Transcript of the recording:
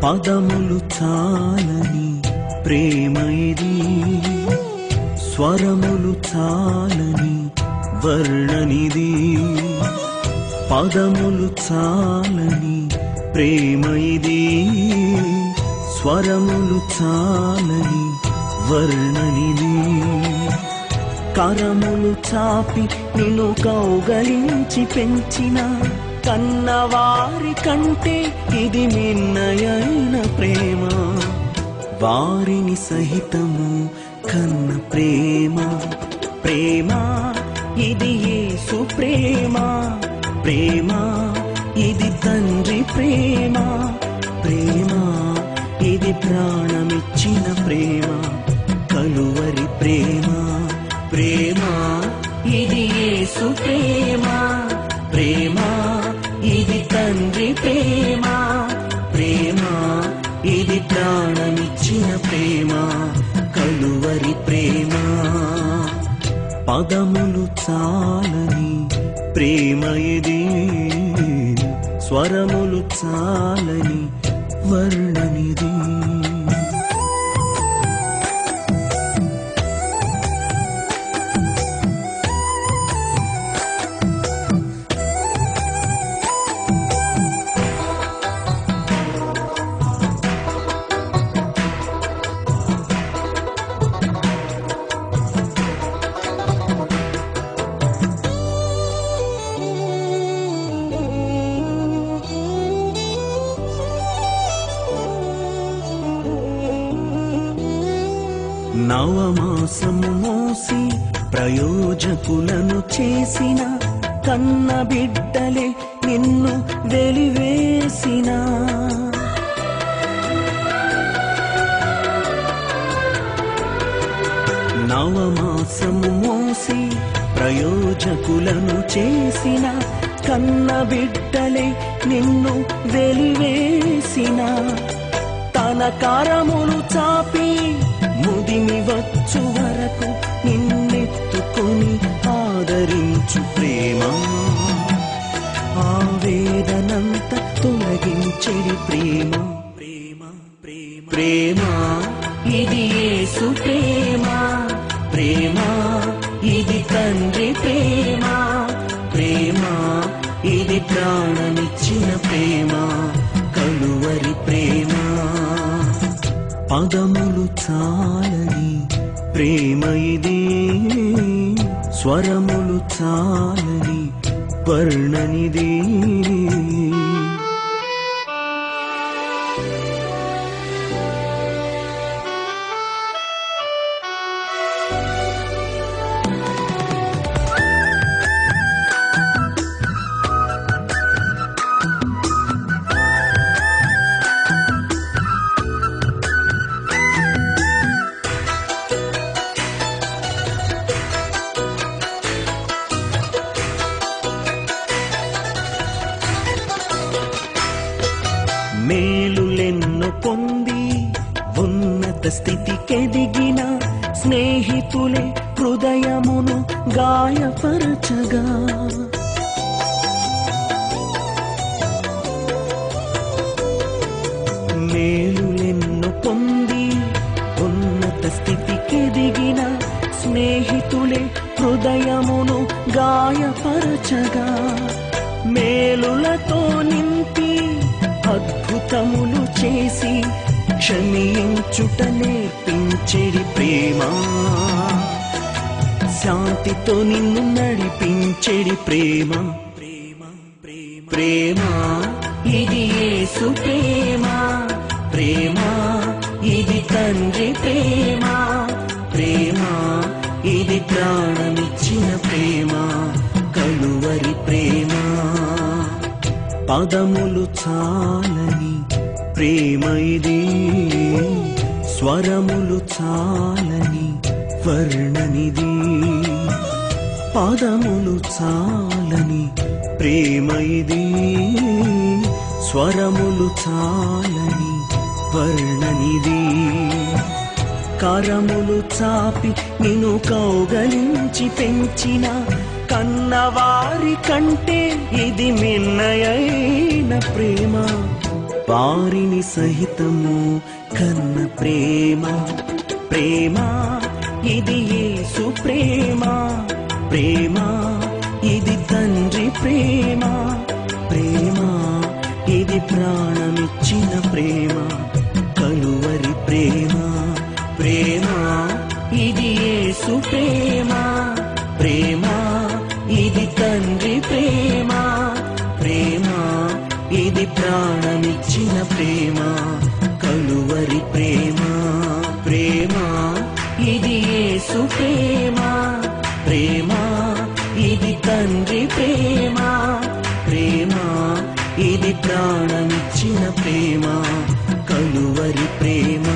పదములు చాలని ప్రేమ ఇది, స్వరములు చాలని వర్ణనిది. పదములు చాలని ప్రేమ ఇది, స్వరములు చాలని వర్ణనిది. కరములు చాపి నిన్ను కౌగలించి పెంచిన కన్నవారి కంటే ఇది మిన్నయైన ప్రేమ. వారిని సహితము కన్న ప్రేమ. ప్రేమ ఇది యేసు ప్రేమ. ప్రేమ ఇది తండ్రి ప్రేమ. ప్రేమ ఇది ప్రాణమిచ్చిన ప్రేమ, కలువరి ప్రేమ. ప్రేమ ఇది యేసు ప్రేమ. ప్రేమ ఇది తండ్రి ప్రేమ. ప్రేమ ఇది ప్రాణమిచ్చిన ప్రేమ, కలువరి ప్రేమ. పదములు చాలని ప్రేమ ఇది, స్వరములు చాలని వర్ణనిది. నవమాసము మోసి ప్రయోజకులను చేసిన కన్న బిడ్డలే నిన్ను వెలివేసిన. నవమాసము మోసి ప్రయోజకులను చేసిన కన్న బిడ్డలే నిన్ను వెలివేసిన. తన కరములు చాపి ముదిమి వచ్చు వరకు నిన్నెత్తుకొని ఆదరించు ప్రేమ. ఆవేదనంత తొలగించెడి ప్రేమ. ప్రేమ ప్రేమ ప్రేమ ఇది యేసు ప్రేమ. ప్రేమ ఇది తండ్రి ప్రేమ. ప్రేమ ఇది ప్రాణమిచ్చిన ప్రేమ, కలువరి ప్రేమ. పదములు చాలని ప్రేమ ఇది, స్వరములు చాలని వర్ణనిది. మేలులెన్ను పొంది ఉన్నత స్థితికెదిగిన స్నేహితులే హృదయమును గాయపరచగా. మేలులెన్ను పొంది ఉన్నత స్థితికెదిగిన స్నేహితులే హృదయమును గాయపరచగా. మేలులతో నింపి అద్భుతములు చేసి క్షమించుట నేర్పించెడి ప్రేమ. శాంతితో నిన్ను నడిపించెడి ప్రేమ. ప్రేమ ప్రేమ ప్రేమ ఇది యేసు ప్రేమ. ప్రేమ ఇది తండ్రి ప్రేమ. ప్రేమ ఇది ప్రాణమిచ్చిన ప్రేమ, కలువరి ప్రేమ. పదములు చాలని ప్రేమ ఇది, స్వరములు చాలని వర్ణనిది. పదములు చాలని ప్రేమ ఇది, స్వరములు చాలని వర్ణనిది. కరములు చాపి నిన్ను కౌగలించి పెంచిన కన్నవారి కంటే ఇది మిన్నయైన ప్రేమ. వారిని సహితము కన్న ప్రేమ ప్రేమ ఇది యేసు ప్రేమ ప్రేమ ఇది తండ్రి ప్రేమ ప్రేమ ఇది ప్రాణమిచ్చిన ప్రేమ కలువరి ప్రేమ ప్రేమ ఇది యేసు ప్రేమ ప్రేమ ఇది తండ్రి ప్రేమ ప్రేమ ఇది ప్రాణమిచ్చిన ప్రేమ కలువరి ప్రేమ ప్రేమ ఇది యేసు ప్రేమ ప్రేమ ఇది తండ్రి ప్రేమ ప్రేమ ఇది ప్రాణమిచ్చిన ప్రేమ కలువరి ప్రేమ